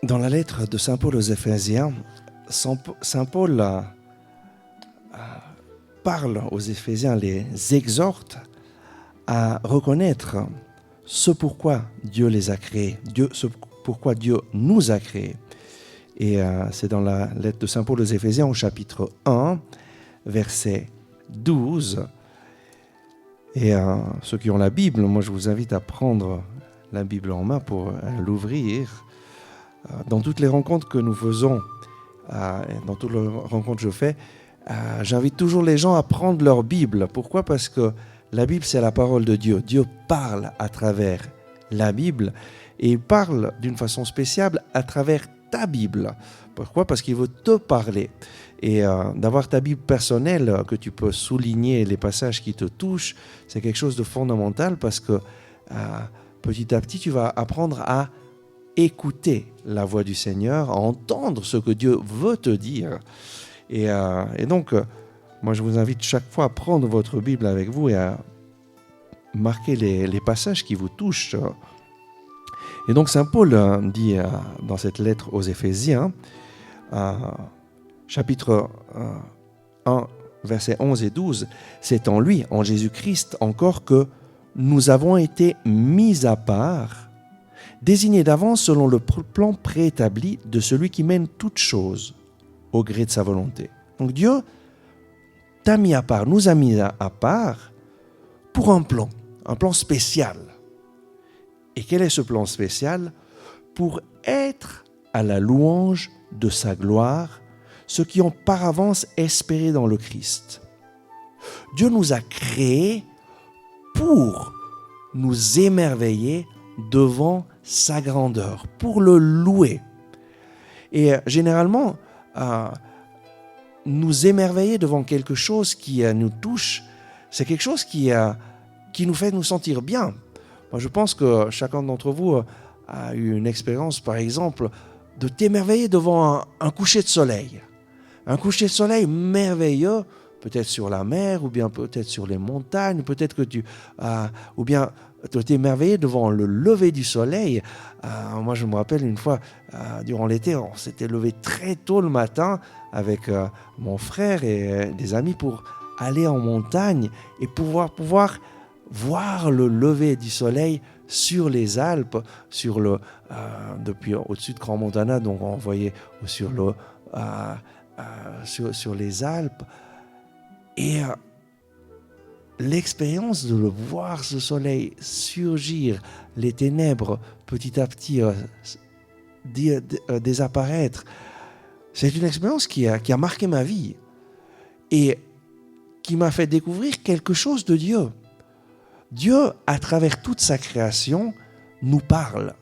Dans la lettre de Saint Paul aux Éphésiens, Saint Paul parle aux Éphésiens, les exhorte à reconnaître ce pourquoi Dieu les a créés, ce pourquoi Dieu nous a créés. Et c'est dans la lettre de Saint Paul aux Éphésiens au chapitre 1, verset 12. Et ceux qui ont la Bible, moi je vous invite à prendre la Bible en main pour l'ouvrir. Dans toutes les rencontres que nous faisons, dans toutes les rencontres que je fais, j'invite toujours les gens à prendre leur Bible. Pourquoi ? Parce que la Bible, c'est la parole de Dieu. Dieu parle à travers la Bible et il parle d'une façon spéciale à travers ta Bible. Pourquoi ? Parce qu'il veut te parler. Et d'avoir ta Bible personnelle, que tu peux souligner les passages qui te touchent, c'est quelque chose de fondamental parce que petit à petit, tu vas apprendre à écouter la voix du Seigneur, à entendre ce que Dieu veut te dire. Et donc, moi je vous invite chaque fois à prendre votre Bible avec vous et à marquer les passages qui vous touchent. Et donc Saint Paul dit dans cette lettre aux Éphésiens, chapitre 1, versets 11 et 12, c'est en lui, en Jésus-Christ encore, que nous avons été mis à part, désignés d'avance selon le plan préétabli de celui qui mène toutes choses au gré de sa volonté. Donc Dieu t'a mis à part, nous a mis à part pour un plan spécial. Et quel est ce plan spécial ? Pour être à la louange de sa gloire, ceux qui ont par avance espéré dans le Christ. Dieu nous a créés pour nous émerveiller devant sa grandeur, pour le louer. Et généralement, nous émerveiller devant quelque chose qui nous touche, c'est quelque chose qui nous fait nous sentir bien. Moi, je pense que chacun d'entre vous a eu une expérience, par exemple, de t'émerveiller devant un coucher de soleil. Un coucher de soleil merveilleux, peut-être sur la mer, ou bien peut-être sur les montagnes, peut-être que ou bien t'émerveiller devant le lever du soleil. Moi, je me rappelle une fois, durant l'été, on s'était levé très tôt le matin avec mon frère et des amis pour aller en montagne et pouvoir voir le lever du soleil sur les Alpes, depuis au-dessus de Grand Montana, donc on voyait sur les Alpes. Et l'expérience de le voir, ce soleil surgir, les ténèbres petit à petit désapparaître, c'est une expérience qui a marqué ma vie et qui m'a fait découvrir quelque chose de Dieu. Dieu, à travers toute sa création, nous parle.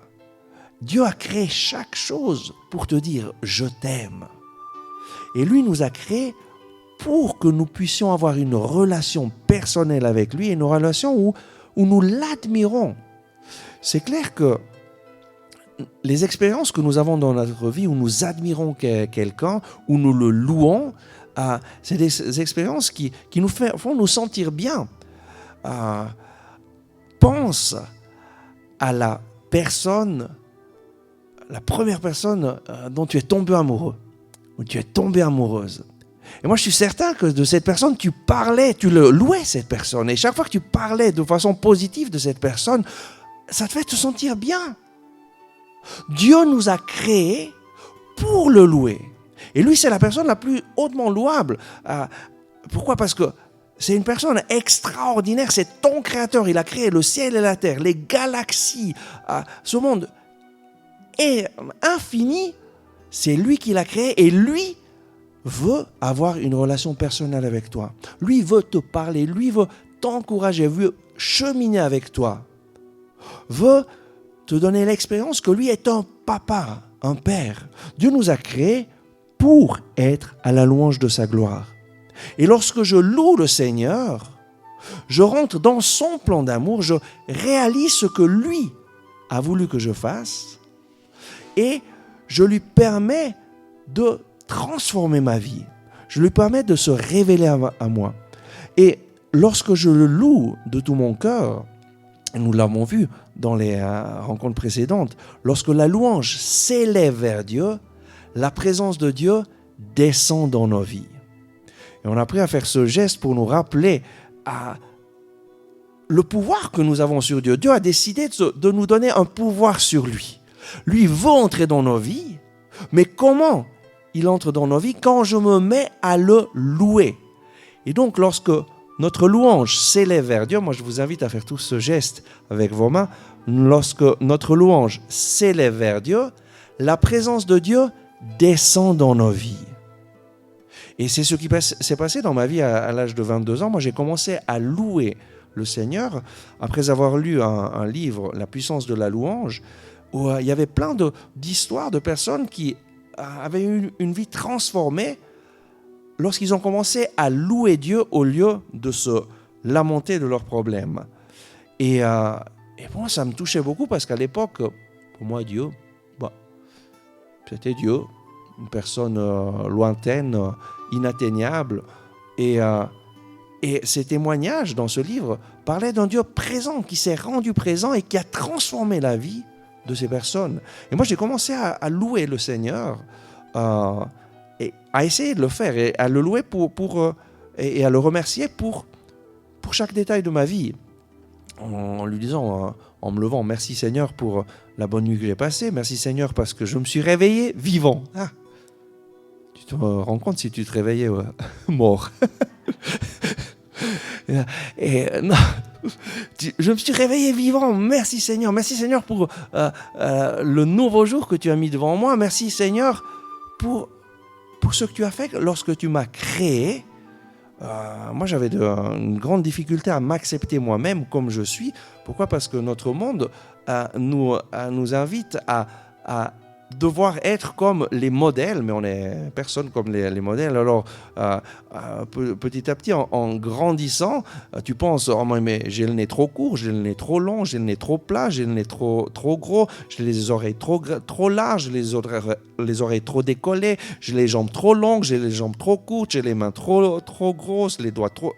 Dieu a créé chaque chose pour te dire « je t'aime ». Et lui nous a créés pour que nous puissions avoir une relation personnelle avec lui, une relation où nous l'admirons. C'est clair que les expériences que nous avons dans notre vie, où nous admirons quelqu'un, où nous le louons, c'est des expériences qui nous font nous sentir bien. Pense à la première personne dont tu es tombé amoureux, ou tu es tombée amoureuse. Et moi, je suis certain que de cette personne, tu le louais, cette personne. Et chaque fois que tu parlais de façon positive de cette personne, ça te fait te sentir bien. Dieu nous a créés pour le louer. Et lui, c'est la personne la plus hautement louable. Pourquoi ? Parce que c'est une personne extraordinaire. C'est ton créateur. Il a créé le ciel et la terre, les galaxies. Ce monde est infini. C'est lui qui l'a créé. Et lui veut avoir une relation personnelle avec toi. Lui veut te parler. Lui veut t'encourager. Veut cheminer avec toi. Veut te donner l'expérience que lui est un papa, un père. Dieu nous a créés pour être à la louange de sa gloire. Et lorsque je loue le Seigneur, je rentre dans son plan d'amour, je réalise ce que lui a voulu que je fasse et je lui permets de transformer ma vie. Je lui permets de se révéler à moi. Et lorsque je le loue de tout mon cœur, Nous l'avons vu dans les rencontres précédentes. Lorsque la louange s'élève vers Dieu, la présence de Dieu descend dans nos vies. Et on a appris à faire ce geste pour nous rappeler le pouvoir que nous avons sur Dieu. Dieu a décidé de nous donner un pouvoir sur lui. Lui veut entrer dans nos vies, mais comment il entre dans nos vies? Quand je me mets à le louer. Et donc, lorsque notre louange s'élève vers Dieu, moi je vous invite à faire tout ce geste avec vos mains. Lorsque notre louange s'élève vers Dieu, la présence de Dieu descend dans nos vies. Et c'est ce qui s'est passé dans ma vie à l'âge de 22 ans. Moi j'ai commencé à louer le Seigneur après avoir lu un livre, La puissance de la louange, où il y avait plein d'histoires de personnes qui avaient eu une vie transformée lorsqu'ils ont commencé à louer Dieu au lieu de se lamenter de leurs problèmes. Et moi, ça me touchait beaucoup parce qu'à l'époque, pour moi, Dieu, c'était Dieu, une personne lointaine, inatteignable. Et ces témoignages dans ce livre parlaient d'un Dieu présent, qui s'est rendu présent et qui a transformé la vie de ces personnes. Et moi, j'ai commencé à louer le Seigneur, et à essayer de le faire, et à le louer et à le remercier pour chaque détail de ma vie. En lui disant, en me levant, merci Seigneur pour la bonne nuit que j'ai passée, merci Seigneur parce que je me suis réveillé vivant. Tu te rends compte si tu te réveillais mort. Non, je me suis réveillé vivant, merci Seigneur pour le nouveau jour que tu as mis devant moi, merci Seigneur pour ce que tu as fait lorsque tu m'as créé. Moi, j'avais une grande difficulté à m'accepter moi-même comme je suis. Pourquoi? Parce que notre monde nous invite à devoir être comme les modèles, mais on n'est personne comme les modèles. Alors, petit à petit, en grandissant, tu penses, oh, mais j'ai le nez trop court, j'ai le nez trop long, j'ai le nez trop plat, j'ai le nez trop gros, j'ai les oreilles trop larges, les oreilles trop décollées, j'ai les jambes trop longues, j'ai les jambes trop courtes, j'ai les mains trop grosses, les doigts trop...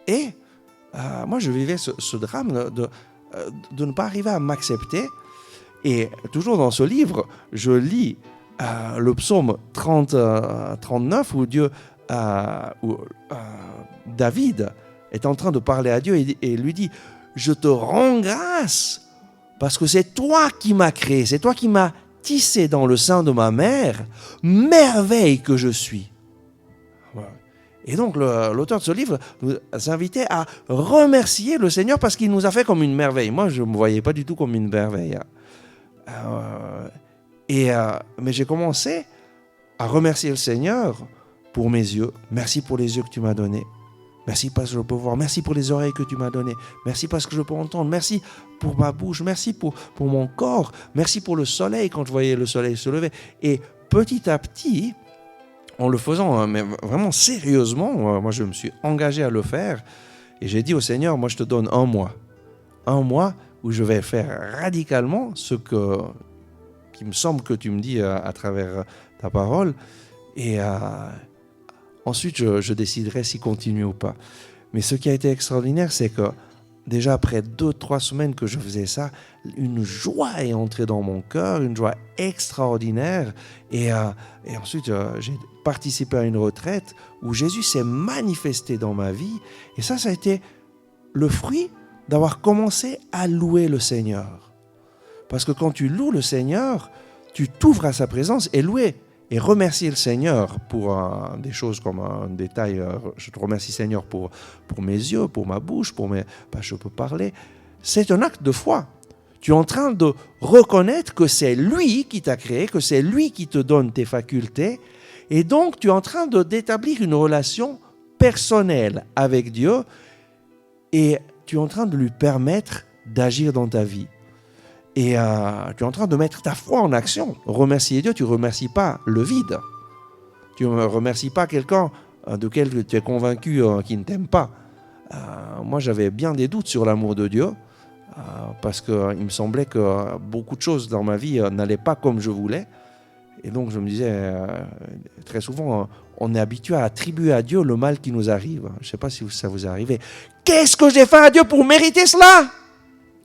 Et moi, je vivais ce drame de ne pas arriver à m'accepter. Et toujours dans ce livre, je lis le psaume 39 où David est en train de parler à Dieu et lui dit « Je te rends grâce parce que c'est toi qui m'as créé, c'est toi qui m'as tissé dans le sein de ma mère, merveille que je suis. » Et donc l'auteur de ce livre nous invitait à remercier le Seigneur parce qu'il nous a fait comme une merveille. Moi, je ne me voyais pas du tout comme une merveille. Mais j'ai commencé à remercier le Seigneur pour mes yeux. Merci pour les yeux que tu m'as donnés. Merci parce que je peux voir. Merci pour les oreilles que tu m'as données. Merci parce que je peux entendre. Merci pour ma bouche. Merci pour mon corps. Merci pour le soleil quand je voyais le soleil se lever. Et petit à petit, en le faisant, mais vraiment sérieusement, moi je me suis engagé à le faire. Et j'ai dit au Seigneur, moi je te donne un mois. Un mois où je vais faire radicalement ce qui me semble que tu me dis à travers ta parole. Et ensuite, je déciderai si continuer ou pas. Mais ce qui a été extraordinaire, c'est que déjà après 2-3 semaines que je faisais ça, une joie est entrée dans mon cœur, une joie extraordinaire. Et ensuite, j'ai participé à une retraite où Jésus s'est manifesté dans ma vie. Et ça a été le fruit d'avoir commencé à louer le Seigneur. Parce que quand tu loues le Seigneur, tu t'ouvres à sa présence et louer et remercier le Seigneur pour des choses comme un détail. Je te remercie Seigneur pour mes yeux, pour ma bouche, je peux parler. C'est un acte de foi. Tu es en train de reconnaître que c'est lui qui t'a créé, que c'est lui qui te donne tes facultés. Et donc, tu es en train d'établir une relation personnelle avec Dieu et tu es en train de lui permettre d'agir dans ta vie. Et tu es en train de mettre ta foi en action. Remercier Dieu, tu ne remercies pas le vide. Tu ne remercies pas quelqu'un de quel tu es convaincu qu'il ne t'aime pas. Moi, j'avais bien des doutes sur l'amour de Dieu parce qu'il me semblait que beaucoup de choses dans ma vie n'allaient pas comme je voulais. Et donc je me disais, très souvent, on est habitué à attribuer à Dieu le mal qui nous arrive. Je ne sais pas si ça vous est arrivé. Qu'est-ce que j'ai fait à Dieu pour mériter cela?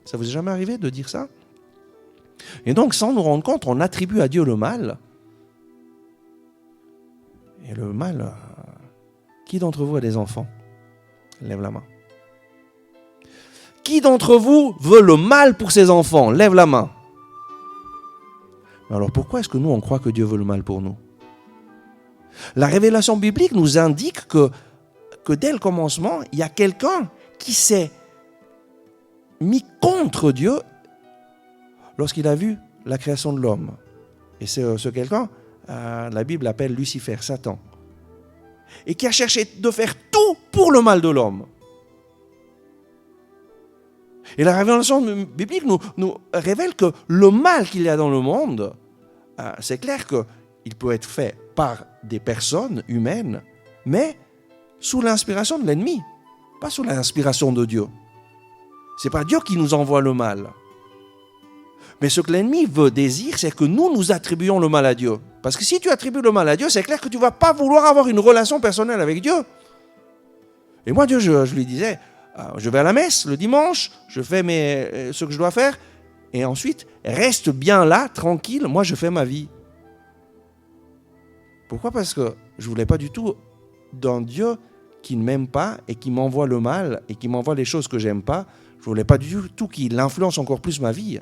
Ça vous est jamais arrivé de dire ça? Et donc, sans nous rendre compte, on attribue à Dieu le mal. Et le mal, qui d'entre vous a des enfants? Lève la main. Qui d'entre vous veut le mal pour ses enfants? Lève la main. Alors pourquoi est-ce que nous, on croit que Dieu veut le mal pour nous? La révélation biblique nous indique que dès le commencement, il y a quelqu'un qui s'est mis contre Dieu lorsqu'il a vu la création de l'homme. Et ce quelqu'un, la Bible l'appelle Lucifer, Satan. Et qui a cherché de faire tout pour le mal de l'homme. Et la révélation biblique nous révèle que le mal qu'il y a dans le monde, c'est clair qu'il peut être fait par des personnes humaines, mais sous l'inspiration de l'ennemi, pas sous l'inspiration de Dieu. Ce n'est pas Dieu qui nous envoie le mal. Mais ce que l'ennemi désire, c'est que nous attribuions le mal à Dieu. Parce que si tu attribues le mal à Dieu, c'est clair que tu ne vas pas vouloir avoir une relation personnelle avec Dieu. Et moi, Dieu, je lui disais, je vais à la messe le dimanche, je fais ce que je dois faire, et ensuite, reste bien là, tranquille, moi je fais ma vie. Pourquoi? Parce que je ne voulais pas du tout d'un Dieu qui ne m'aime pas et qui m'envoie le mal et qui m'envoie les choses que je n'aime pas. Je ne voulais pas du tout qu'il influence encore plus ma vie.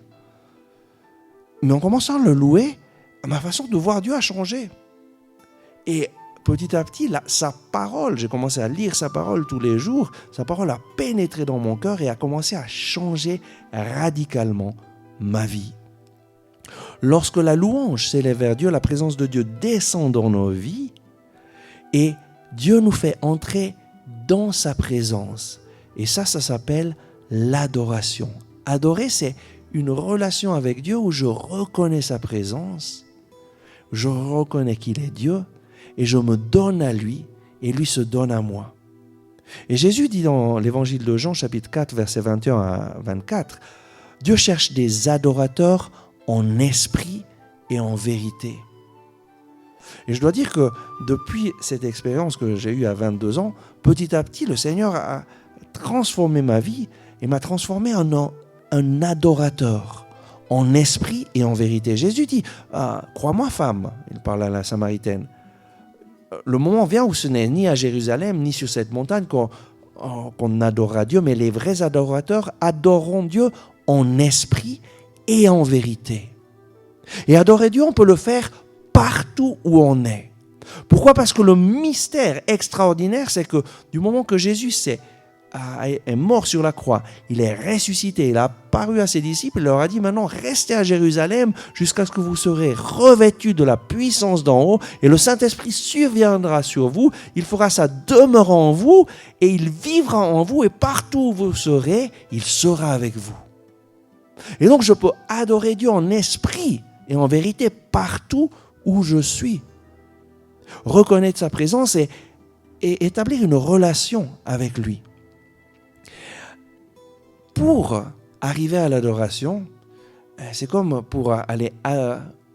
Mais en commençant à le louer, ma façon de voir Dieu a changé. Et petit à petit, sa parole, j'ai commencé à lire sa parole tous les jours, sa parole a pénétré dans mon cœur et a commencé à changer radicalement ma vie. Lorsque la louange s'élève vers Dieu, la présence de Dieu descend dans nos vies et Dieu nous fait entrer dans sa présence. Et ça s'appelle l'adoration. Adorer, c'est une relation avec Dieu où je reconnais sa présence, je reconnais qu'il est Dieu et je me donne à lui et lui se donne à moi. Et Jésus dit dans l'évangile de Jean, chapitre 4, versets 21 à 24, Dieu cherche des adorateurs en esprit et en vérité. Et je dois dire que depuis cette expérience que j'ai eue à 22 ans, petit à petit, le Seigneur a transformé ma vie et m'a transformé en un adorateur, en esprit et en vérité. Jésus dit, crois-moi femme, il parle à la Samaritaine, le moment vient où ce n'est ni à Jérusalem, ni sur cette montagne qu'on adorera Dieu, mais les vrais adorateurs adoreront Dieu en esprit et en vérité. Et adorer Dieu, on peut le faire partout où on est. Pourquoi? Parce que le mystère extraordinaire, c'est que du moment que Jésus est mort sur la croix, il est ressuscité, il a apparu à ses disciples, il leur a dit maintenant restez à Jérusalem jusqu'à ce que vous serez revêtus de la puissance d'en haut et le Saint-Esprit surviendra sur vous, il fera sa demeure en vous et il vivra en vous et partout où vous serez, il sera avec vous. Et donc je peux adorer Dieu en esprit et en vérité partout où je suis. Reconnaître sa présence et établir une relation avec lui. Pour arriver à l'adoration, c'est comme pour aller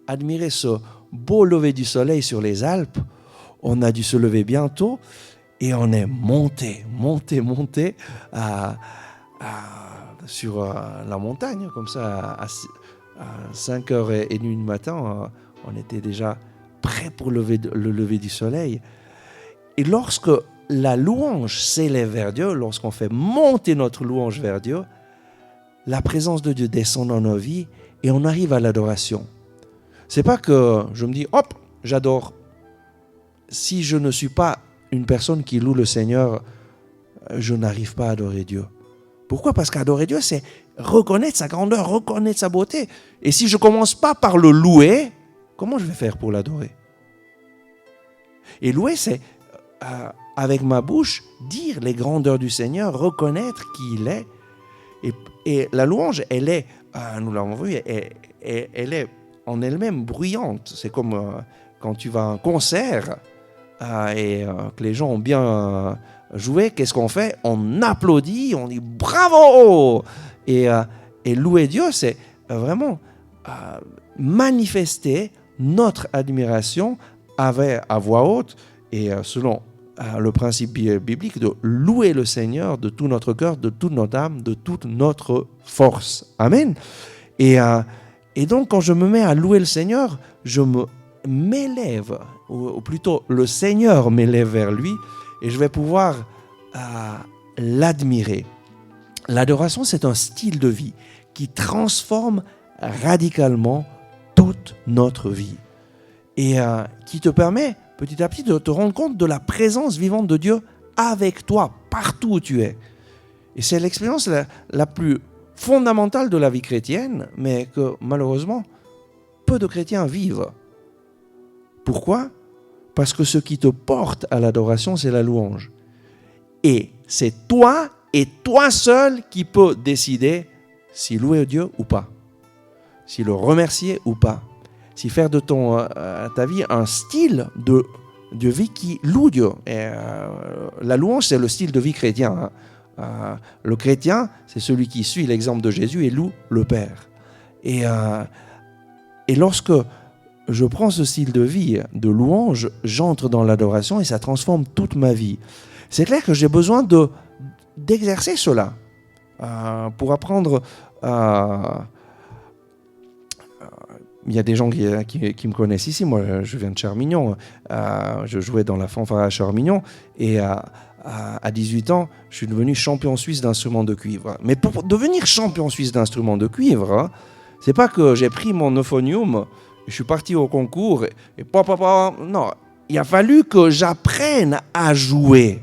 admirer ce beau lever du soleil sur les Alpes. On a dû se lever bientôt et on est monté sur la montagne, comme ça, à 5h30 du matin, on était déjà prêt pour le lever du soleil. Et lorsque la louange s'élève vers Dieu, lorsqu'on fait monter notre louange vers Dieu, la présence de Dieu descend dans nos vies et on arrive à l'adoration. C'est pas que je me dis, hop, j'adore. Si je ne suis pas une personne qui loue le Seigneur, je n'arrive pas à adorer Dieu. Pourquoi? Parce qu'adorer Dieu, c'est reconnaître sa grandeur, reconnaître sa beauté. Et si je ne commence pas par le louer, comment je vais faire pour l'adorer? Et louer, c'est, avec ma bouche, dire les grandeurs du Seigneur, reconnaître qui il est. Et la louange, elle est, nous l'avons vu, elle est en elle-même bruyante. C'est comme quand tu vas à un concert et que les gens ont bien joué, qu'est-ce qu'on fait? On applaudit, on dit bravo! Et louer Dieu, c'est vraiment manifester notre admiration à voix haute et selon le principe biblique de louer le Seigneur de tout notre cœur, de toute notre âme, de toute notre force. Amen. Et donc, quand je me mets à louer le Seigneur, je m'élève, ou plutôt le Seigneur m'élève vers lui, et je vais pouvoir l'admirer. L'adoration, c'est un style de vie qui transforme radicalement toute notre vie et qui te permet petit à petit de te rendre compte de la présence vivante de Dieu avec toi, partout où tu es. Et c'est l'expérience la plus fondamentale de la vie chrétienne, mais que malheureusement, peu de chrétiens vivent. Pourquoi ? Parce que ce qui te porte à l'adoration, c'est la louange. Et c'est toi et toi seul qui peux décider si louer Dieu ou pas, si le remercier ou pas, si faire de ta vie un style de vie qui loue Dieu. Et, la louange, c'est le style de vie chrétien. Le chrétien, c'est celui qui suit l'exemple de Jésus et loue le Père. Et lorsque je prends ce style de vie de louange, j'entre dans l'adoration et ça transforme toute ma vie. C'est clair que j'ai besoin d'exercer cela pour apprendre. Il y a des gens qui me connaissent ici. Moi, je viens de Charmignon. Je jouais dans la fanfare à Charmignon et à 18 ans, je suis devenu champion suisse d'instruments de cuivre. Mais pour devenir champion suisse d'instruments de cuivre, c'est pas que j'ai pris mon euphonium, je suis parti au concours et non, il a fallu que j'apprenne à jouer.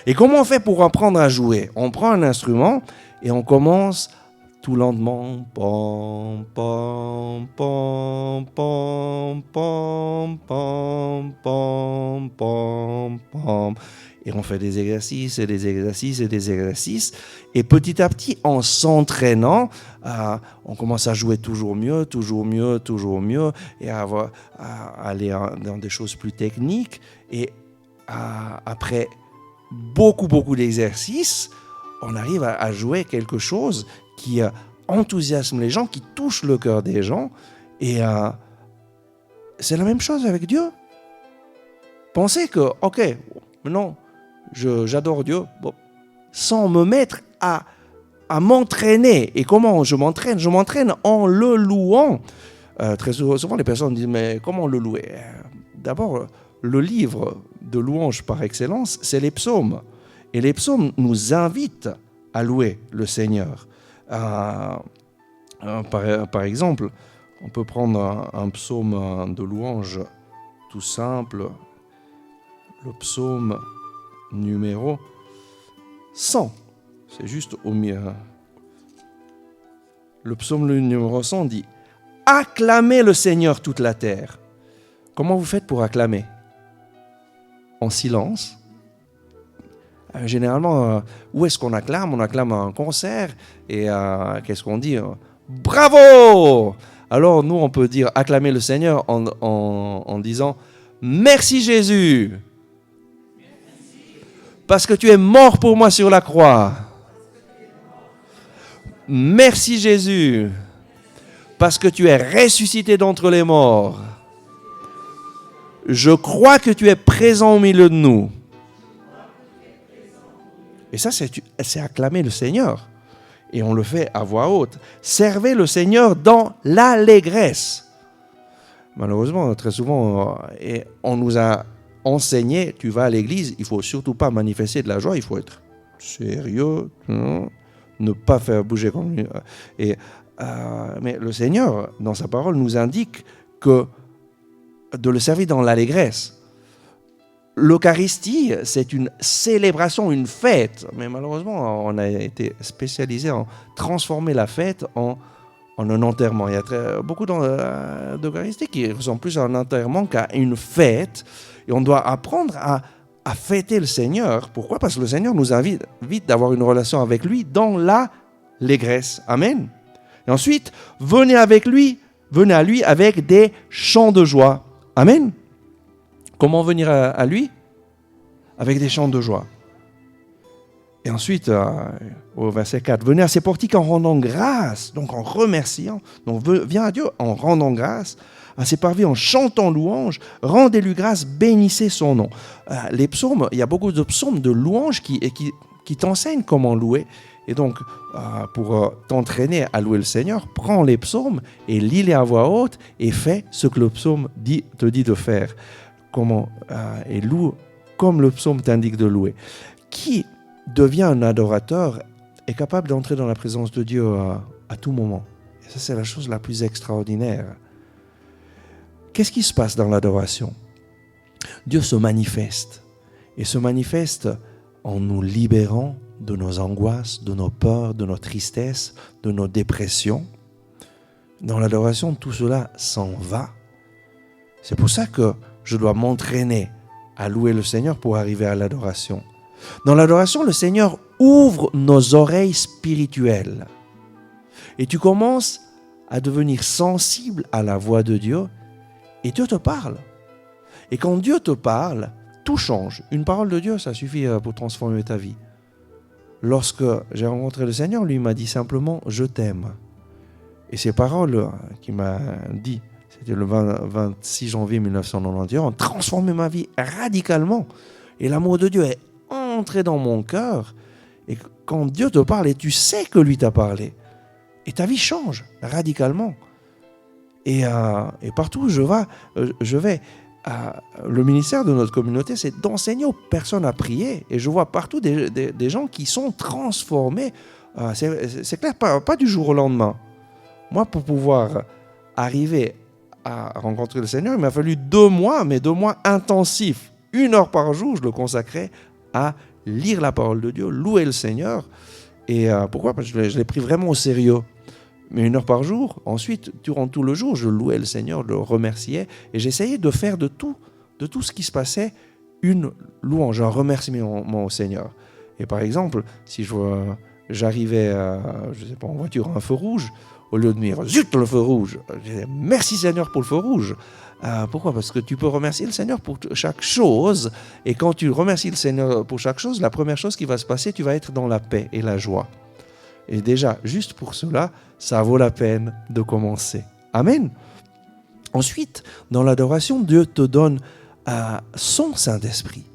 Et comment on fait pour apprendre à jouer ? On prend un instrument et on commence tout lentement, pom, pom, pom, pom, pom, pom, pom, pom, pom. Et on fait des exercices et des exercices et des exercices. Et petit à petit, en s'entraînant, on commence à jouer toujours mieux, toujours mieux, toujours mieux, et à aller dans des choses plus techniques. Et après beaucoup d'exercices, on arrive à jouer quelque chose qui enthousiasme les gens, qui touche le cœur des gens. Et c'est la même chose avec Dieu. Pensez que, ok, maintenant, j'adore Dieu, bon, sans me mettre à m'entraîner. Et comment je m'entraîne ? Je m'entraîne en le louant. Très souvent, les personnes disent, mais comment le louer ? D'abord, le livre de louange par excellence, c'est les psaumes. Et les psaumes nous invitent à louer le Seigneur. Par exemple, on peut prendre un psaume de louange tout simple, le psaume numéro 100. C'est juste au milieu. Le psaume numéro 100 dit « Acclamez le Seigneur toute la terre ». Comment vous faites pour acclamer ? En silence. Généralement, où est-ce qu'on acclame ? On acclame à un concert et qu'est-ce qu'on dit ? Bravo ! Alors nous, on peut dire acclamer le Seigneur en disant merci Jésus, parce que tu es mort pour moi sur la croix. Merci Jésus, parce que tu es ressuscité d'entre les morts. Je crois que tu es présent au milieu de nous. Et ça, c'est acclamer le Seigneur. Et on le fait à voix haute. Servez le Seigneur dans l'allégresse. Malheureusement, très souvent, on nous a enseigné, tu vas à l'église, il ne faut surtout pas manifester de la joie, il faut être sérieux, ne pas faire bouger comme lui. Mais le Seigneur, dans sa parole, nous indique que de le servir dans l'allégresse. L'Eucharistie, c'est une célébration, une fête. Mais malheureusement, on a été spécialisé en transformer la fête en un enterrement. Il y a beaucoup d'Eucharistie qui ressemblent plus à un enterrement qu'à une fête. Et on doit apprendre à fêter le Seigneur. Pourquoi ? Parce que le Seigneur nous invite d'avoir une relation avec lui dans l'allégresse. Amen. Et ensuite, venez à lui avec des chants de joie. Amen. Comment venir à lui ? Avec des chants de joie. Et ensuite, au verset 4, venez à ses portiques en rendant grâce, donc en remerciant. Donc viens à Dieu en rendant grâce, à ses parvis en chantant louange, rendez-lui grâce, bénissez son nom. Les psaumes, il y a beaucoup de psaumes de louange qui t'enseignent comment louer. Et donc, pour t'entraîner à louer le Seigneur, prends les psaumes et lis-les à voix haute et fais ce que le psaume te dit de faire. Et loue comme le psaume t'indique de louer. Qui devient un adorateur est capable d'entrer dans la présence de Dieu à tout moment. Et ça, c'est la chose la plus extraordinaire. Qu'est-ce qui se passe dans l'adoration? Dieu se manifeste. Et se manifeste en nous libérant de nos angoisses, de nos peurs, de nos tristesses, de nos dépressions. Dans l'adoration, tout cela s'en va. C'est pour ça que je dois m'entraîner à louer le Seigneur pour arriver à l'adoration. Dans l'adoration, le Seigneur ouvre nos oreilles spirituelles. Et tu commences à devenir sensible à la voix de Dieu et Dieu te parle. Et quand Dieu te parle, tout change. Une parole de Dieu, ça suffit pour transformer ta vie. Lorsque j'ai rencontré le Seigneur, lui m'a dit simplement « Je t'aime ». Et ces paroles qu'il m'a dit, c'était le 26 janvier 1991, ont transformé ma vie radicalement. Et l'amour de Dieu est entré dans mon cœur. Et quand Dieu te parle, et tu sais que lui t'a parlé, et ta vie change radicalement. Et partout où je vais, le ministère de notre communauté, c'est d'enseigner aux personnes à prier. Et je vois partout des gens qui sont transformés. C'est clair, pas du jour au lendemain. Moi, pour pouvoir arriver à rencontrer le Seigneur, il m'a fallu 2 mois, mais 2 mois intensifs. 1 heure par jour, je le consacrais à lire la parole de Dieu, louer le Seigneur. Et pourquoi? Parce que je l'ai pris vraiment au sérieux. Mais 1 heure par jour, ensuite, durant tout le jour, je louais le Seigneur, je le remerciais. Et j'essayais de faire de tout ce qui se passait, une louange, un remerciement au Seigneur. Et par exemple, si j'arrivais, je sais pas, en voiture à un feu rouge, au lieu de me dire « Zut, le feu rouge !» je disais « Merci Seigneur pour le feu rouge !» Pourquoi? Parce que tu peux remercier le Seigneur pour chaque chose. Et quand tu remercies le Seigneur pour chaque chose, la première chose qui va se passer, tu vas être dans la paix et la joie. Et déjà, juste pour cela, ça vaut la peine de commencer. Amen. Ensuite, dans l'adoration, Dieu te donne son Saint-Esprit.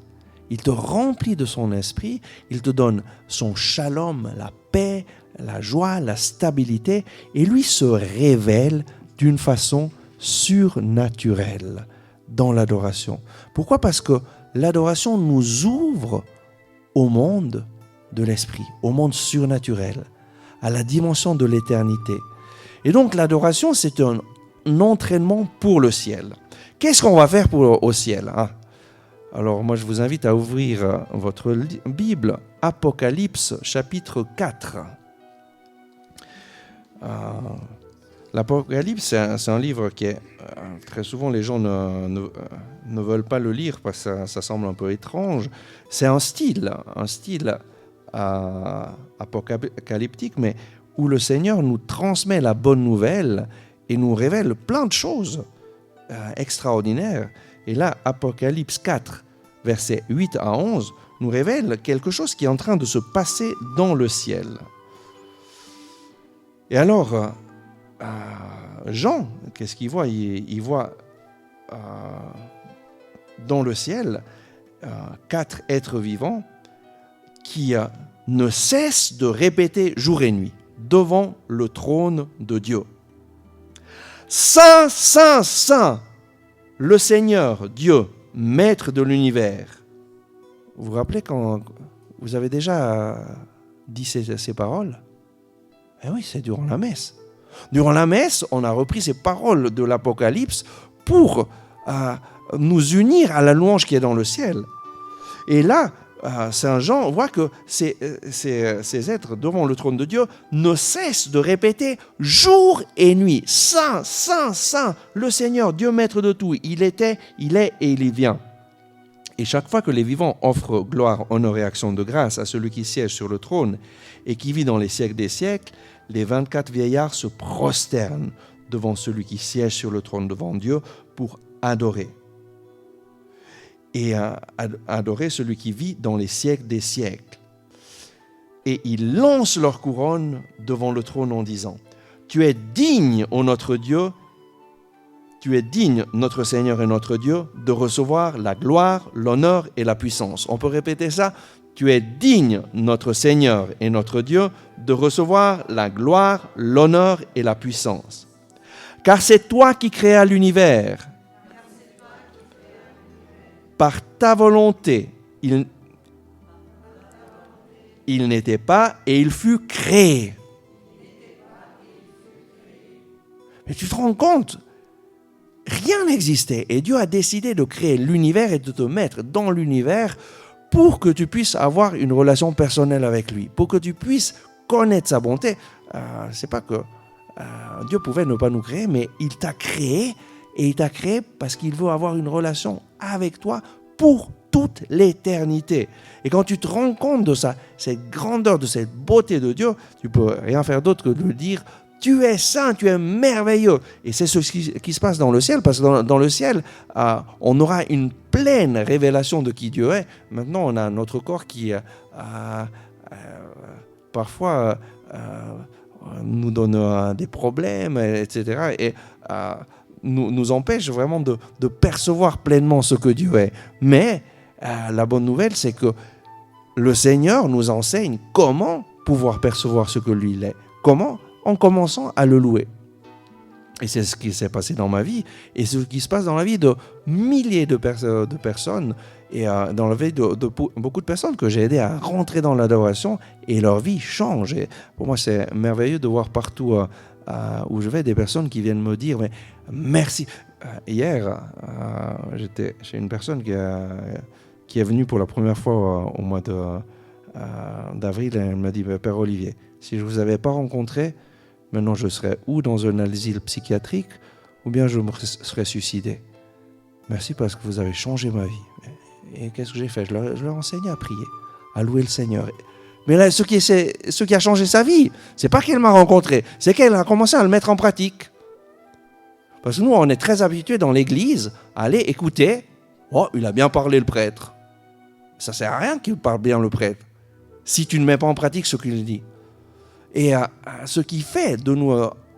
Il te remplit de son esprit, il te donne son shalom, la paix, la joie, la stabilité, et lui se révèle d'une façon surnaturelle dans l'adoration. Pourquoi? Parce que l'adoration nous ouvre au monde de l'esprit, au monde surnaturel, à la dimension de l'éternité. Et donc l'adoration, c'est un entraînement pour le ciel. Qu'est-ce qu'on va faire au ciel, hein? Alors moi je vous invite à ouvrir votre Bible, Apocalypse chapitre 4. L'Apocalypse, c'est un livre qui est... très souvent les gens ne veulent pas le lire parce que ça semble un peu étrange. C'est un style apocalyptique, mais où le Seigneur nous transmet la bonne nouvelle et nous révèle plein de choses extraordinaires. Et là, Apocalypse 4, versets 8 à 11, nous révèle quelque chose qui est en train de se passer dans le ciel. Et alors, Jean, qu'est-ce qu'il voit? Il voit dans le ciel 4 êtres vivants qui ne cessent de répéter jour et nuit devant le trône de Dieu. Saint, Saint, Saint, le Seigneur, Dieu, Maître de l'univers. Vous vous rappelez quand vous avez déjà dit ces paroles? Eh oui, c'est durant la messe. Durant la messe, on a repris ces paroles de l'Apocalypse pour nous unir à la louange qui est dans le ciel. Et là, Saint Jean voit que ces êtres devant le trône de Dieu ne cessent de répéter jour et nuit. Saint, Saint, Saint, le Seigneur, Dieu maître de tout. Il était, il est et il y vient. Et chaque fois que les vivants offrent gloire, honneur et action de grâce à celui qui siège sur le trône et qui vit dans les siècles des siècles, les 24 vieillards se prosternent devant celui qui siège sur le trône devant Dieu pour adorer. Et adorer celui qui vit dans les siècles des siècles. et ils lancent leur couronne devant le trône en disant, « Tu es digne, ô notre Dieu, tu es digne, notre Seigneur et notre Dieu, de recevoir la gloire, l'honneur et la puissance. » On peut répéter ça? Tu es digne, notre Seigneur et notre Dieu, de recevoir la gloire, l'honneur et la puissance. Car c'est toi qui créas l'univers. Par ta volonté, il n'était pas et il fut créé. Mais tu te rends compte? Rien n'existait et Dieu a décidé de créer l'univers et de te mettre dans l'univers pour que tu puisses avoir une relation personnelle avec lui, pour que tu puisses connaître sa bonté. C'est pas que Dieu pouvait ne pas nous créer, mais il t'a créé et il t'a créé parce qu'il veut avoir une relation avec toi pour toute l'éternité. Et quand tu te rends compte de ça, cette grandeur, de cette beauté de Dieu, tu peux rien faire d'autre que de dire tu es saint, tu es merveilleux. Et c'est ce qui se passe dans le ciel, parce que dans le ciel, on aura une pleine révélation de qui Dieu est. Maintenant, on a notre corps qui, parfois, nous donne des problèmes, etc. Et nous empêche vraiment de percevoir pleinement ce que Dieu est. Mais la bonne nouvelle, c'est que le Seigneur nous enseigne comment pouvoir percevoir ce que lui est. Comment? En commençant à le louer. Et c'est ce qui s'est passé dans ma vie, et ce qui se passe dans la vie de milliers de personnes, et dans la vie de beaucoup de personnes que j'ai aidé à rentrer dans l'adoration, et leur vie change. Et pour moi, c'est merveilleux de voir partout où je vais des personnes qui viennent me dire, mais merci. Hier, j'étais chez une personne qui est venue pour la première fois au mois d'avril, et elle m'a dit, Père Olivier, si je ne vous avais pas rencontré, maintenant, je serais ou dans un asile psychiatrique, ou bien je me serais suicidé. Merci parce que vous avez changé ma vie. Et qu'est-ce que j'ai fait? Je leur ai enseigné à prier, à louer le Seigneur. Mais là, ce qui a changé sa vie, c'est pas qu'elle m'a rencontré, c'est qu'elle a commencé à le mettre en pratique. Parce que nous, on est très habitués dans l'église à aller écouter. Oh, il a bien parlé le prêtre. Ça sert à rien qu'il parle bien le prêtre, si tu ne mets pas en pratique ce qu'il dit. Et ce qui fait de nous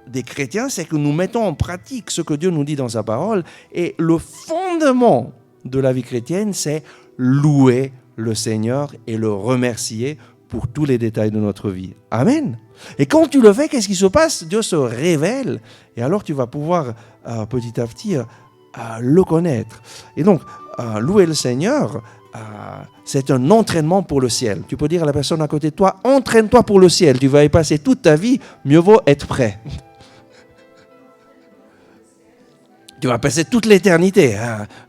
des chrétiens, c'est que nous mettons en pratique ce que Dieu nous dit dans sa parole. Et le fondement de la vie chrétienne, c'est louer le Seigneur et le remercier pour tous les détails de notre vie. Amen. Et quand tu le fais, qu'est-ce qui se passe? Dieu se révèle. Et alors tu vas pouvoir petit à petit le connaître. Et donc, louer le Seigneur, c'est un entraînement pour le ciel. Tu peux dire à la personne à côté de toi, entraîne-toi pour le ciel, tu vas y passer toute ta vie, mieux vaut être prêt. Tu vas passer toute l'éternité.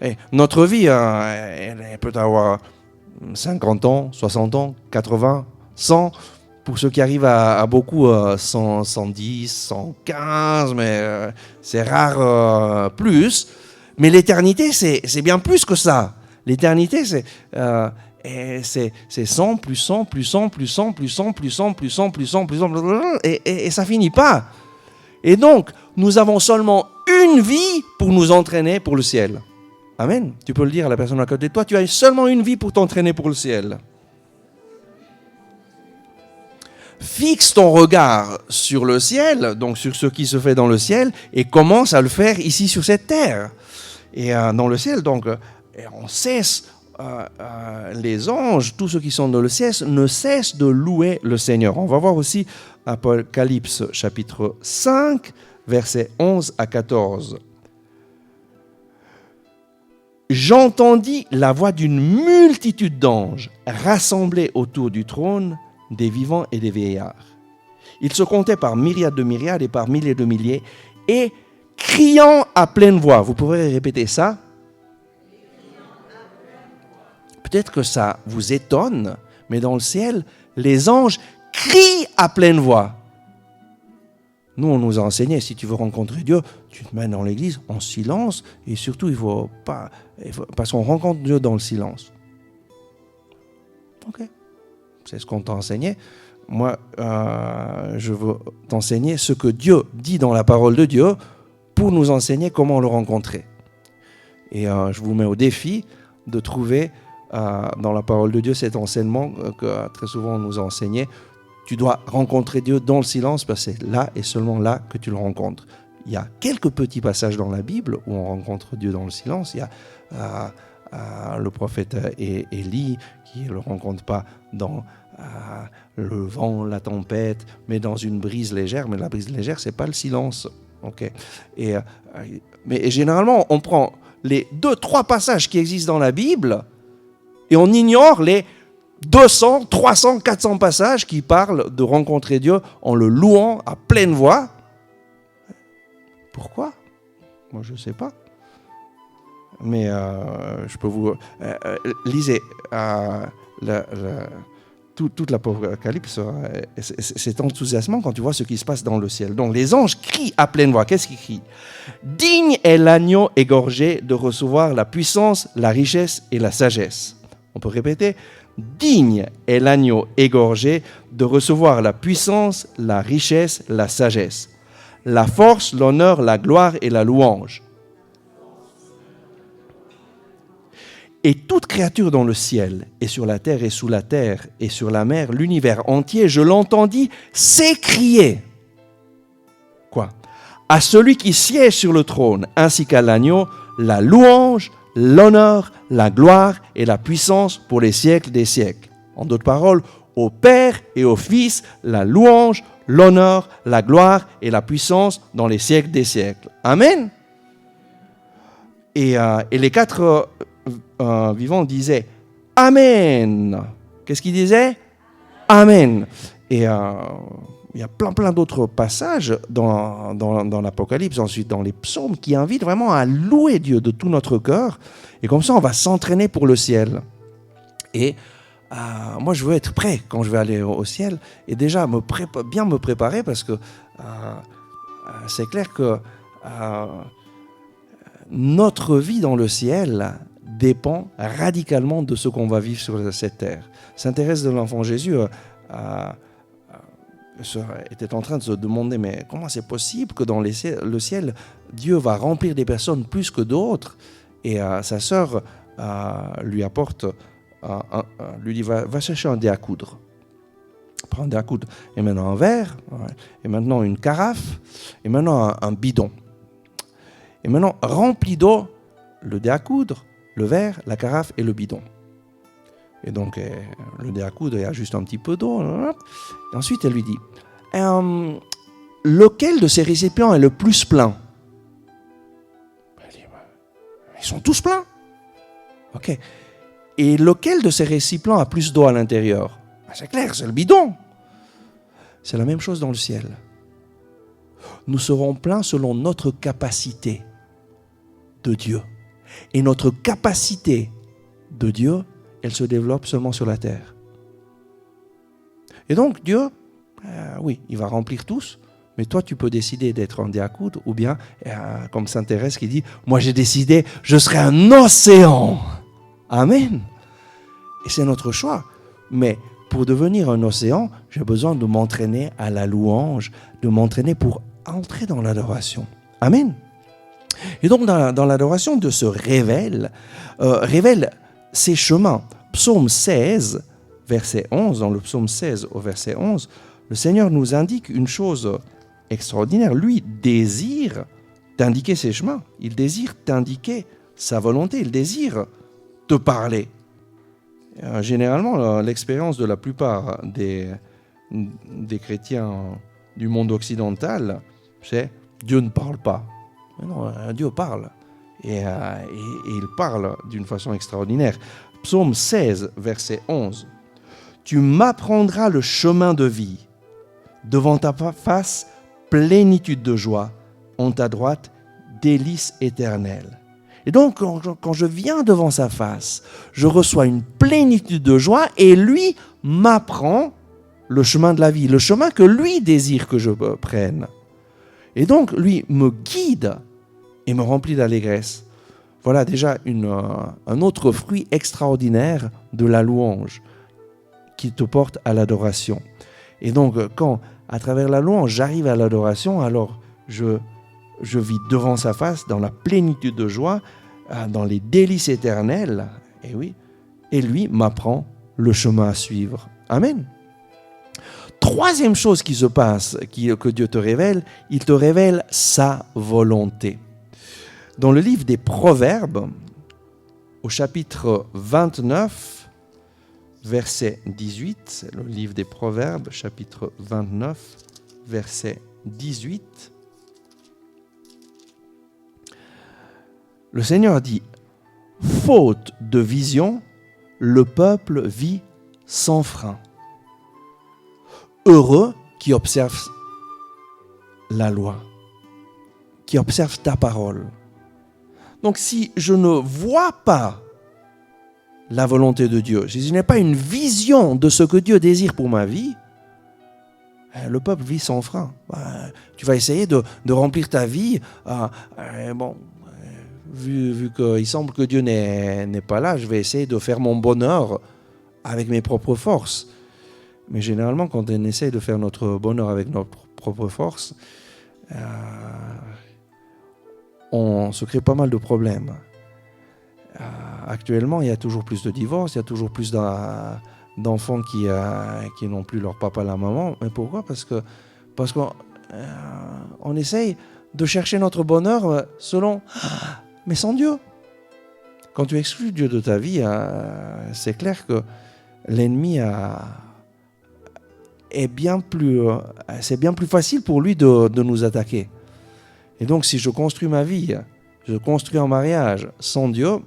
Et notre vie, elle peut avoir 50 ans, 60 ans, 80, 100. Pour ceux qui arrivent à beaucoup, 100, 110, 115, mais c'est rare plus. Mais l'éternité, c'est bien plus que ça. L'éternité, c'est 100, plus 100, plus 100, plus 100, plus 100, plus 100, plus 100, plus 100, plus 100, et ça finit pas. Et donc, nous avons seulement une vie pour nous entraîner pour le ciel. Amen. Tu peux le dire à la personne à côté de toi, tu as seulement une vie pour t'entraîner pour le ciel. Fixe ton regard sur le ciel, donc sur ce qui se fait dans le ciel, et commence à le faire ici sur cette terre. Et dans le ciel, donc, on cesse, les anges, tous ceux qui sont dans le ciel, ne cessent de louer le Seigneur. On va voir aussi Apocalypse chapitre 5, versets 11 à 14. J'entendis la voix d'une multitude d'anges rassemblés autour du trône, des vivants et des vieillards. Ils se comptaient par myriades de myriades et par milliers de milliers, et criant à pleine voix. Vous pourrez répéter ça? Peut-être que ça vous étonne, mais dans le ciel, les anges crient à pleine voix. Nous, on nous a enseigné, si tu veux rencontrer Dieu, tu te mets dans l'église en silence, et surtout, il faut pas, parce qu'on rencontre Dieu dans le silence. Ok, c'est ce qu'on t'a enseigné. Moi, je veux t'enseigner ce que Dieu dit dans la parole de Dieu pour nous enseigner comment le rencontrer. Et je vous mets au défi de trouver dans la parole de Dieu cet enseignement que très souvent on nous a enseigné. tu dois rencontrer Dieu dans le silence parce que c'est là et seulement là que tu le rencontres. Il y a quelques petits passages dans la Bible où on rencontre Dieu dans le silence. Il y a le prophète Élie qui ne le rencontre pas dans le vent, la tempête, mais dans une brise légère. Mais la brise légère, ce n'est pas le silence. Okay. Mais généralement, on prend les 2-3 passages qui existent dans la Bible et on ignore les 200, 300, 400 passages qui parlent de rencontrer Dieu en le louant à pleine voix. Pourquoi ? Moi, je ne sais pas. Mais je peux vous... lisez toute l'Apocalypse. C'est enthousiasmant quand tu vois ce qui se passe dans le ciel. Donc, les anges crient à pleine voix. Qu'est-ce qu'ils crient ? Digne est l'agneau égorgé de recevoir la puissance, la richesse et la sagesse. On peut répéter ? Digne est l'agneau égorgé de recevoir la puissance, la richesse, la sagesse, la force, l'honneur, la gloire et la louange. Et toute créature dans le ciel et sur la terre et sous la terre et sur la mer, l'univers entier, je l'entendis s'écrier. Quoi ? À celui qui siège sur le trône, ainsi qu'à l'agneau, la louange, l'honneur, la gloire et la puissance pour les siècles des siècles. En d'autres paroles, au Père et au Fils, la louange, l'honneur, la gloire et la puissance dans les siècles des siècles. Amen. Et les 4 vivants disaient Amen. Qu'est-ce qu'ils disaient ? Amen. Et il y a plein d'autres passages dans l'Apocalypse, ensuite dans les psaumes, qui invitent vraiment à louer Dieu de tout notre cœur. Et comme ça, on va s'entraîner pour le ciel. Et moi, je veux être prêt quand je vais aller au ciel. Et déjà, bien me préparer parce que c'est clair que notre vie dans le ciel dépend radicalement de ce qu'on va vivre sur cette terre. Saint Thérèse de l'Enfant Jésus était en train de se demander, mais comment c'est possible que dans le ciel, Dieu va remplir des personnes plus que d'autres ? Et sa sœur lui apporte, lui dit, va chercher un dé à coudre. Prends un dé à coudre. Et maintenant un verre, et maintenant une carafe, et maintenant un bidon. Et maintenant, remplis d'eau le dé à coudre, le verre, la carafe et le bidon. Et donc, le dé à coudre, il y a juste un petit peu d'eau. Et ensuite, elle lui dit, lequel de ces récipients est le plus plein ? Elle dit, ils sont tous pleins. Ok. Et lequel de ces récipients a plus d'eau à l'intérieur ? C'est clair, c'est le bidon. C'est la même chose dans le ciel. Nous serons pleins selon notre capacité de Dieu. Et notre capacité de Dieu, elle se développe seulement sur la terre. Et donc Dieu, oui, il va remplir tous, mais toi tu peux décider d'être un dé à coudre, ou bien, comme Sainte Thérèse qui dit, moi j'ai décidé, je serai un océan. Amen. Et c'est notre choix. Mais pour devenir un océan, j'ai besoin de m'entraîner à la louange, de m'entraîner pour entrer dans l'adoration. Amen. Et donc dans l'adoration, Dieu se révèle ses chemins. Psaume 16, verset 11, dans le psaume 16 au verset 11, le Seigneur nous indique une chose extraordinaire. Lui désire t'indiquer ses chemins. Il désire t'indiquer sa volonté. Il désire te parler. Généralement, l'expérience de la plupart des chrétiens du monde occidental, c'est Dieu ne parle pas. Mais non, Dieu parle. Et il parle d'une façon extraordinaire. Psaume 16, verset 11. « Tu m'apprendras le chemin de vie. Devant ta face, plénitude de joie. En ta droite, délices éternelles. » Et donc, quand je viens devant sa face, je reçois une plénitude de joie et lui m'apprend le chemin de la vie, le chemin que lui désire que je prenne. Et donc, lui me guide et me remplit d'allégresse. Voilà déjà un autre fruit extraordinaire de la louange qui te porte à l'adoration. Et donc, quand, à travers la louange, j'arrive à l'adoration, alors je vis devant sa face, dans la plénitude de joie, dans les délices éternelles, et oui, et lui m'apprend le chemin à suivre. Amen. troisième chose qui se passe, que Dieu te révèle, il te révèle sa volonté. Dans le livre des Proverbes, au chapitre 29, verset 18, c'est le livre des Proverbes, chapitre 29, verset 18, le Seigneur dit « Faute de vision, le peuple vit sans frein. Heureux qui observe la loi, qui observe ta parole. » Donc si je ne vois pas la volonté de Dieu, si je n'ai pas une vision de ce que Dieu désire pour ma vie, le peuple vit sans frein. Tu vas essayer de remplir ta vie. Vu qu'il semble que Dieu n'est pas là, je vais essayer de faire mon bonheur avec mes propres forces. Mais généralement, quand on essaie de faire notre bonheur avec notre propre force, on se crée pas mal de problèmes. Actuellement, il y a toujours plus de divorces, il y a toujours plus d'enfants qui n'ont plus leur papa et la maman. Mais pourquoi ? Parce qu'on essaye de chercher notre bonheur mais sans Dieu. Quand tu exclus Dieu de ta vie, c'est clair que l'ennemi c'est bien plus facile pour lui de nous attaquer. Et donc, si je construis ma vie, je construis un mariage sans Dieu,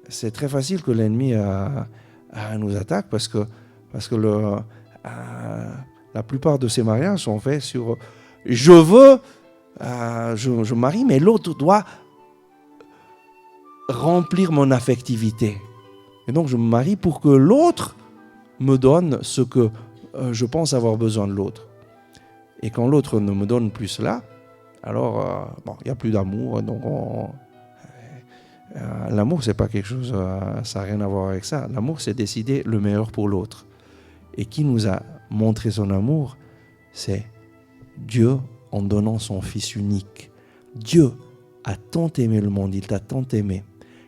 c'est très facile que l'ennemi nous attaque parce que la plupart de ces mariages sont faits sur je marie, mais l'autre doit remplir mon affectivité. Et donc, je me marie pour que l'autre me donne ce que je pense avoir besoin de l'autre. Et quand l'autre ne me donne plus cela, alors il n'y a plus d'amour. Donc l'amour, c'est pas quelque chose, ça n'a rien à voir avec ça. L'amour, c'est décider le meilleur pour l'autre. Et qui nous a montré son amour, c'est Dieu en donnant son Fils unique. Dieu a tant aimé le monde, il t'a tant aimé,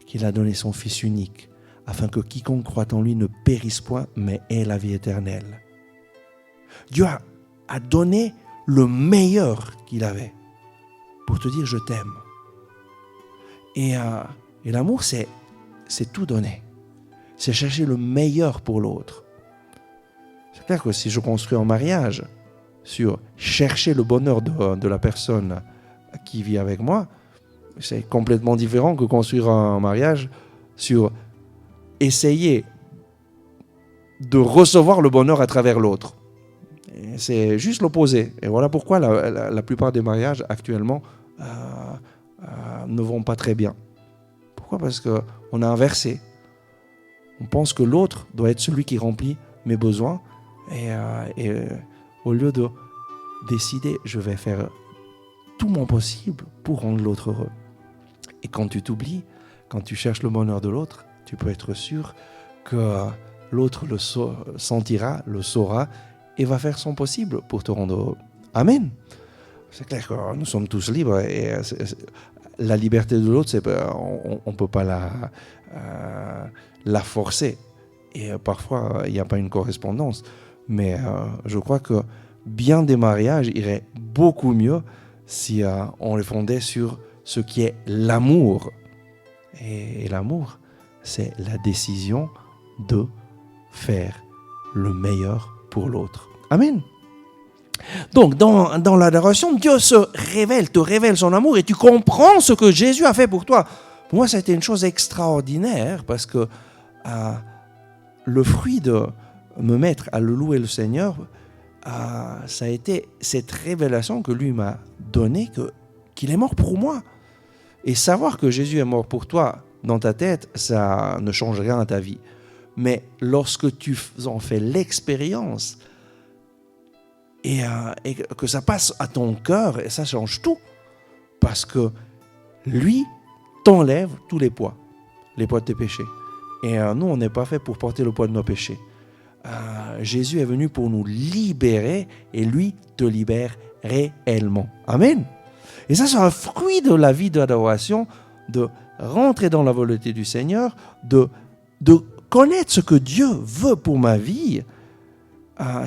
qu'il a donné son Fils unique, afin que quiconque croit en lui ne périsse point, mais ait la vie éternelle. Dieu a donné le meilleur qu'il avait pour te dire « je t'aime ». Et l'amour, c'est tout donner. C'est chercher le meilleur pour l'autre. C'est clair que si je construis un mariage sur chercher le bonheur de la personne qui vit avec moi, c'est complètement différent que construire un mariage sur essayer de recevoir le bonheur à travers l'autre. Et c'est juste l'opposé. Et voilà pourquoi la plupart des mariages actuellement ne vont pas très bien. Pourquoi ? Parce qu'on a inversé. On pense que l'autre doit être celui qui remplit mes besoins. Et au lieu de décider, je vais faire tout mon possible pour rendre l'autre heureux. Et quand tu t'oublies, quand tu cherches le bonheur de l'autre, tu peux être sûr que l'autre le sentira, le saura et va faire son possible pour te rendre heureux. Amen. C'est clair que nous sommes tous libres et la liberté de l'autre, on ne peut pas la forcer. Et parfois, il n'y a pas une correspondance. Mais je crois que bien des mariages iraient beaucoup mieux si on les fondait sur ce qui est l'amour. Et l'amour, c'est la décision de faire le meilleur pour l'autre. Amen. Donc, dans l'adoration, Dieu te révèle son amour et tu comprends ce que Jésus a fait pour toi. Pour moi, ça a été une chose extraordinaire parce que le fruit de me mettre à le louer le Seigneur, ça a été cette révélation que lui m'a donnée, qu'il est mort pour moi. Et savoir que Jésus est mort pour toi dans ta tête, ça ne change rien à ta vie. Mais lorsque tu en fais l'expérience et que ça passe à ton cœur, et ça change tout. Parce que lui t'enlève tous les poids de tes péchés. Et nous, on n'est pas fait pour porter le poids de nos péchés. Jésus est venu pour nous libérer et lui te libère réellement. Amen. Et ça, c'est un fruit de la vie d'adoration, de rentrer dans la volonté du Seigneur, de connaître ce que Dieu veut pour ma vie.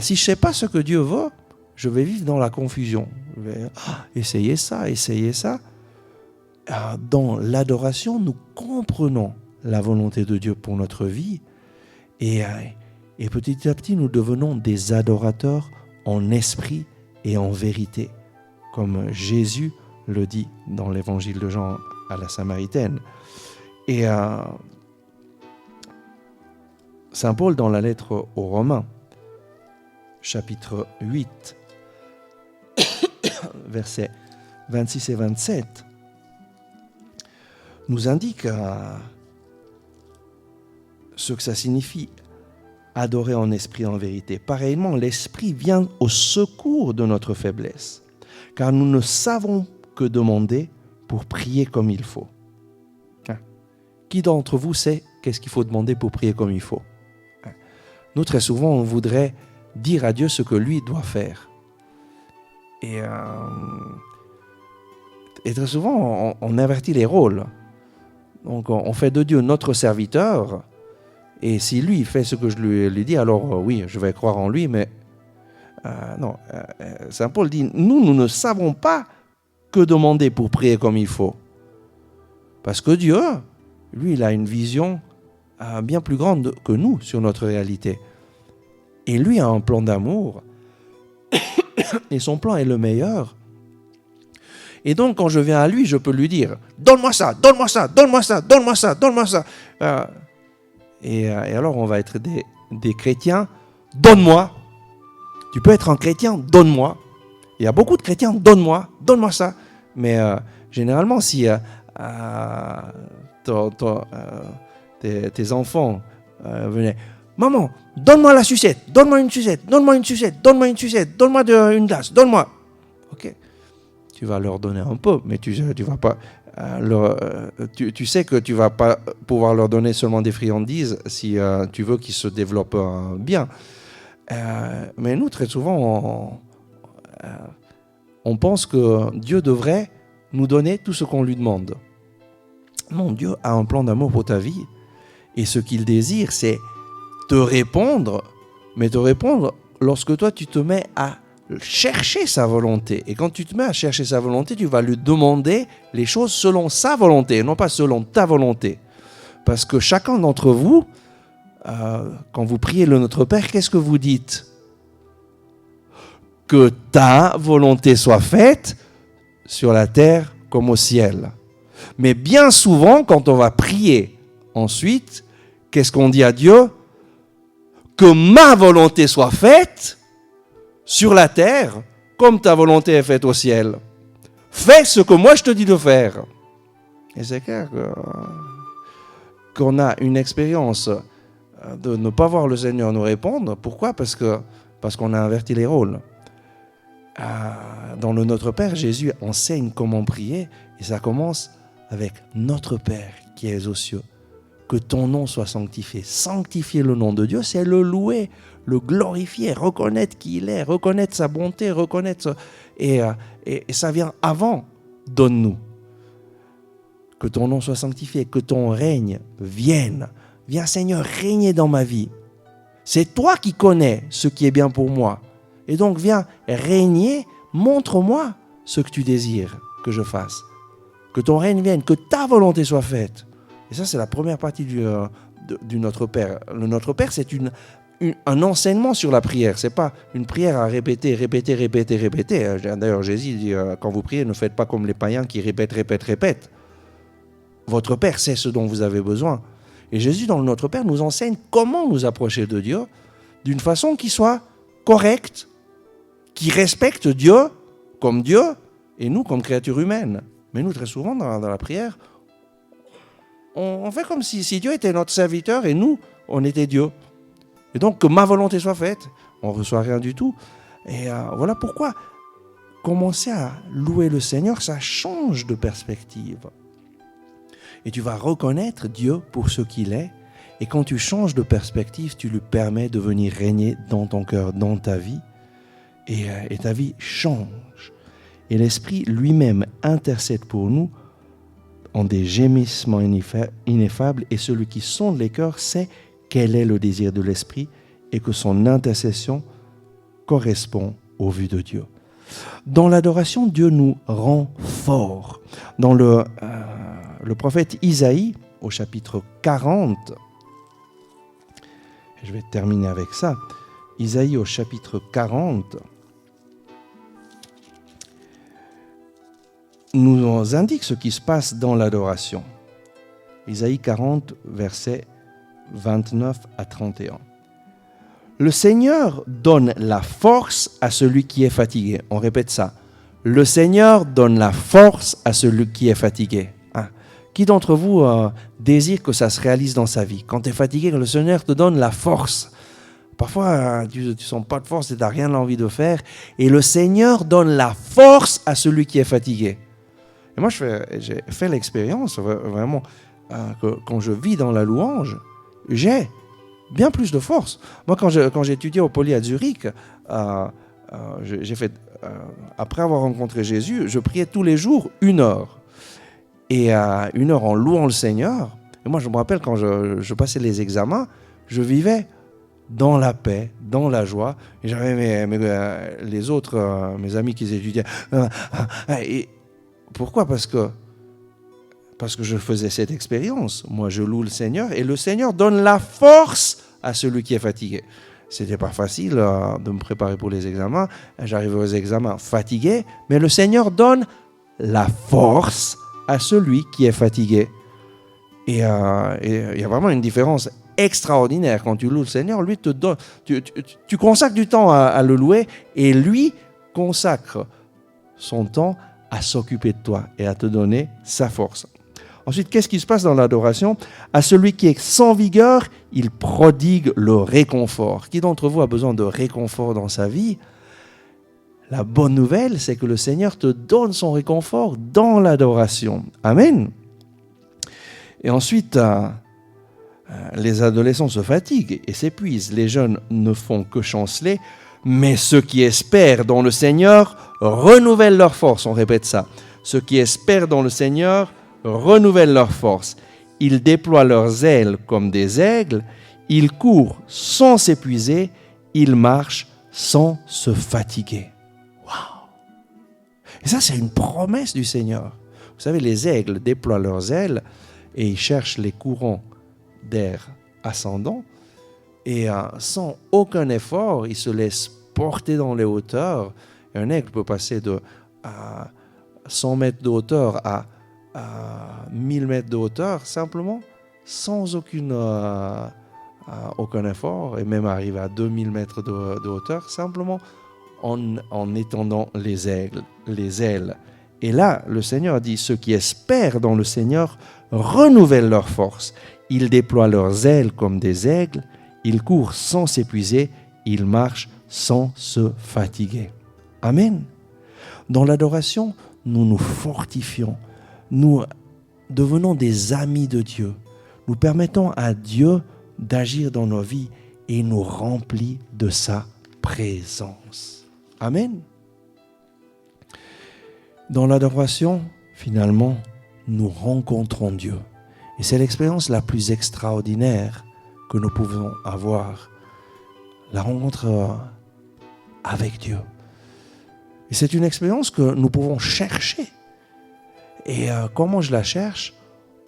Si je ne sais pas ce que Dieu veut, je vais vivre dans la confusion. Je vais essayer ça, essayer ça. Dans l'adoration, nous comprenons la volonté de Dieu pour notre vie. Et petit à petit, nous devenons des adorateurs en esprit et en vérité, comme Jésus le dit dans l'évangile de Jean à la Samaritaine. Et Saint Paul, dans la lettre aux Romains, chapitre 8, versets 26 et 27, nous indique ce que ça signifie adorer en esprit et en vérité. Pareillement, l'esprit vient au secours de notre faiblesse, car nous ne savons que demander pour prier comme il faut. Qui d'entre vous sait qu'est-ce qu'il faut demander pour prier comme il faut? Nous, très souvent, on voudrait dire à Dieu ce que lui doit faire. Et très souvent, on invertit les rôles. Donc, on fait de Dieu notre serviteur. Et si lui fait ce que je lui dis, alors oui, je vais croire en lui. Mais non, Saint Paul dit, nous ne savons pas que demander pour prier comme il faut. Parce que Dieu, lui, il a une vision bien plus grande que nous sur notre réalité. Et lui a un plan d'amour. Et son plan est le meilleur. Et donc, quand je viens à lui, je peux lui dire « Donne-moi ça, donne-moi ça, donne-moi ça, donne-moi ça, donne-moi ça. » Et alors, on va être des chrétiens « Donne-moi. » Tu peux être un chrétien « Donne-moi. » Il y a beaucoup de chrétiens « Donne-moi, donne-moi ça. » Mais généralement, si tes enfants venaient « Maman, donne-moi la sucette, donne-moi une sucette, donne-moi une sucette, donne-moi une sucette, donne-moi une glace, donne-moi. » Ok, tu vas leur donner un peu, mais tu vas pas tu sais que tu vas pas pouvoir leur donner seulement des friandises si tu veux qu'ils se développent bien. Mais nous, très souvent, on pense que Dieu devrait nous donner tout ce qu'on lui demande. Non, Dieu a un plan d'amour pour ta vie. Et ce qu'il désire, c'est te répondre, mais te répondre lorsque toi, tu te mets à chercher sa volonté. Et quand tu te mets à chercher sa volonté, tu vas lui demander les choses selon sa volonté, non pas selon ta volonté. Parce que chacun d'entre vous, quand vous priez le Notre Père, qu'est-ce que vous dites? Que ta volonté soit faite sur la terre comme au ciel. Mais bien souvent, quand on va prier ensuite, qu'est-ce qu'on dit à Dieu? Que ma volonté soit faite sur la terre comme ta volonté est faite au ciel. Fais ce que moi je te dis de faire. Et c'est clair qu'on a une expérience de ne pas voir le Seigneur nous répondre. Pourquoi? Parce qu'on a inverti les rôles. Dans le Notre Père, Jésus enseigne comment prier, et ça commence avec Notre Père qui es aux cieux. Que ton nom soit sanctifié. Sanctifier le nom de Dieu, c'est le louer, le glorifier, reconnaître qui il est, reconnaître sa bonté, reconnaître... Et ça vient avant. Donne-nous. Que ton nom soit sanctifié, que ton règne vienne. Viens Seigneur, régner dans ma vie. C'est toi qui connais ce qui est bien pour moi. Et donc viens régner, montre-moi ce que tu désires que je fasse. Que ton règne vienne, que ta volonté soit faite. Et ça, c'est la première partie du Notre Père. Le Notre Père, c'est un enseignement sur la prière. Ce n'est pas une prière à répéter. D'ailleurs, Jésus dit, quand vous priez, ne faites pas comme les païens qui répètent. Votre Père sait ce dont vous avez besoin. Et Jésus, dans le Notre Père, nous enseigne comment nous approcher de Dieu d'une façon qui soit correcte, qui respecte Dieu comme Dieu et nous comme créatures humaines. Mais nous, très souvent, dans la prière, on fait comme si Dieu était notre serviteur et nous, on était Dieu. Et donc, que ma volonté soit faite, on ne reçoit rien du tout. Et voilà pourquoi commencer à louer le Seigneur, ça change de perspective. Et tu vas reconnaître Dieu pour ce qu'il est. Et quand tu changes de perspective, tu lui permets de venir régner dans ton cœur, dans ta vie. Et ta vie change. Et l'Esprit lui-même intercède pour nous en des gémissements ineffables, et celui qui sonde les cœurs sait quel est le désir de l'Esprit, et que son intercession correspond aux vues de Dieu. Dans l'adoration, Dieu nous rend forts. Dans le prophète Isaïe, au chapitre 40, je vais terminer avec ça, Isaïe au chapitre 40, nous indique ce qui se passe dans l'adoration. Isaïe 40, versets 29 à 31. Le Seigneur donne la force à celui qui est fatigué. On répète ça. Le Seigneur donne la force à celui qui est fatigué. Hein? Qui d'entre vous désire que ça se réalise dans sa vie? Quand tu es fatigué, le Seigneur te donne la force. Parfois, tu ne sens pas de force et tu n'as rien envie de faire. Et le Seigneur donne la force à celui qui est fatigué. Et moi, j'ai fait l'expérience, vraiment, que quand je vis dans la louange, j'ai bien plus de force. Moi, quand j'ai étudié au Poly à Zurich, j'ai fait, après avoir rencontré Jésus, je priais tous les jours 1 heure. Et 1 heure en louant le Seigneur. Et moi, je me rappelle, quand je passais les examens, je vivais dans la paix, dans la joie. Et j'avais les autres, mes amis qui étudiaient. Et pourquoi ? Parce que je faisais cette expérience. Moi, je loue le Seigneur et le Seigneur donne la force à celui qui est fatigué. C'était pas facile de me préparer pour les examens. J'arrivais aux examens fatigué, mais le Seigneur donne la force à celui qui est fatigué. Et il y a vraiment une différence extraordinaire quand tu loues le Seigneur. Lui te donne, tu consacres du temps à le louer et lui consacre son temps à s'occuper de toi et à te donner sa force. Ensuite, qu'est-ce qui se passe dans l'adoration ? À celui qui est sans vigueur, il prodigue le réconfort. Qui d'entre vous a besoin de réconfort dans sa vie ? La bonne nouvelle, c'est que le Seigneur te donne son réconfort dans l'adoration. Amen. Et ensuite, les adolescents se fatiguent et s'épuisent. Les jeunes ne font que chanceler. Mais ceux qui espèrent dans le Seigneur renouvellent leur force. On répète ça. Ceux qui espèrent dans le Seigneur renouvellent leur force. Ils déploient leurs ailes comme des aigles. Ils courent sans s'épuiser. Ils marchent sans se fatiguer. Waouh! Et ça, c'est une promesse du Seigneur. Vous savez, les aigles déploient leurs ailes et ils cherchent les courants d'air ascendants. Et sans aucun effort, ils se laissent porter dans les hauteurs. Et un aigle peut passer de 100 mètres de hauteur à 1000 mètres de hauteur, simplement, sans aucun effort, et même arriver à 2000 mètres de hauteur, simplement en étendant les ailes. Et là, le Seigneur dit, ceux qui espèrent dans le Seigneur renouvellent leur force. Ils déploient leurs ailes comme des aigles. Ils courent sans s'épuiser, ils marchent sans se fatiguer. Amen. Dans l'adoration, nous nous fortifions, nous devenons des amis de Dieu. Nous permettons à Dieu d'agir dans nos vies et il nous remplit de sa présence. Amen. Dans l'adoration, finalement, nous rencontrons Dieu. Et c'est l'expérience la plus extraordinaire que nous pouvons avoir, la rencontre avec Dieu. Et c'est une expérience que nous pouvons chercher. Et comment je la cherche ?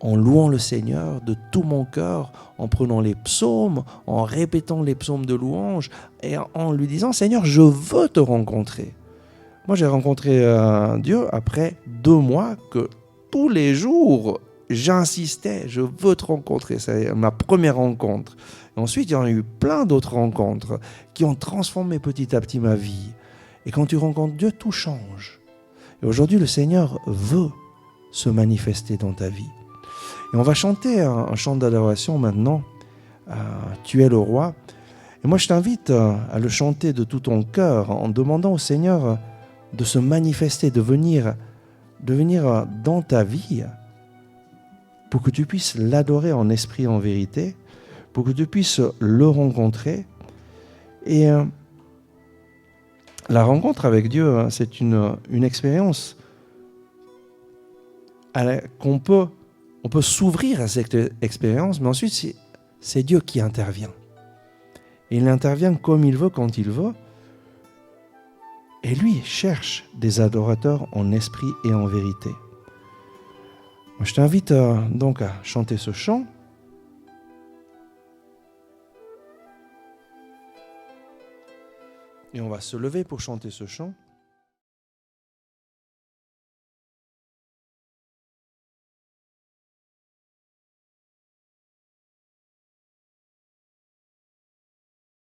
En louant le Seigneur de tout mon cœur, en prenant les psaumes, en répétant les psaumes de louange et en lui disant « Seigneur, je veux te rencontrer ». Moi, j'ai rencontré Dieu après 2 mois que tous les jours, j'insistais, je veux te rencontrer. C'est ma première rencontre. Et ensuite, il y en a eu plein d'autres rencontres qui ont transformé petit à petit ma vie. Et quand tu rencontres Dieu, tout change. Et aujourd'hui, le Seigneur veut se manifester dans ta vie. Et on va chanter un chant d'adoration maintenant. Tu es le roi. Et moi, je t'invite à le chanter de tout ton cœur en demandant au Seigneur de se manifester, de venir dans ta vie pour que tu puisses l'adorer en esprit et en vérité, pour que tu puisses le rencontrer. Et la rencontre avec Dieu, c'est une expérience qu'on peut s'ouvrir à cette expérience, mais ensuite c'est Dieu qui intervient. Et il intervient comme il veut, quand il veut. Et lui cherche des adorateurs en esprit et en vérité. Moi, je t'invite donc à chanter ce chant. Et on va se lever pour chanter ce chant.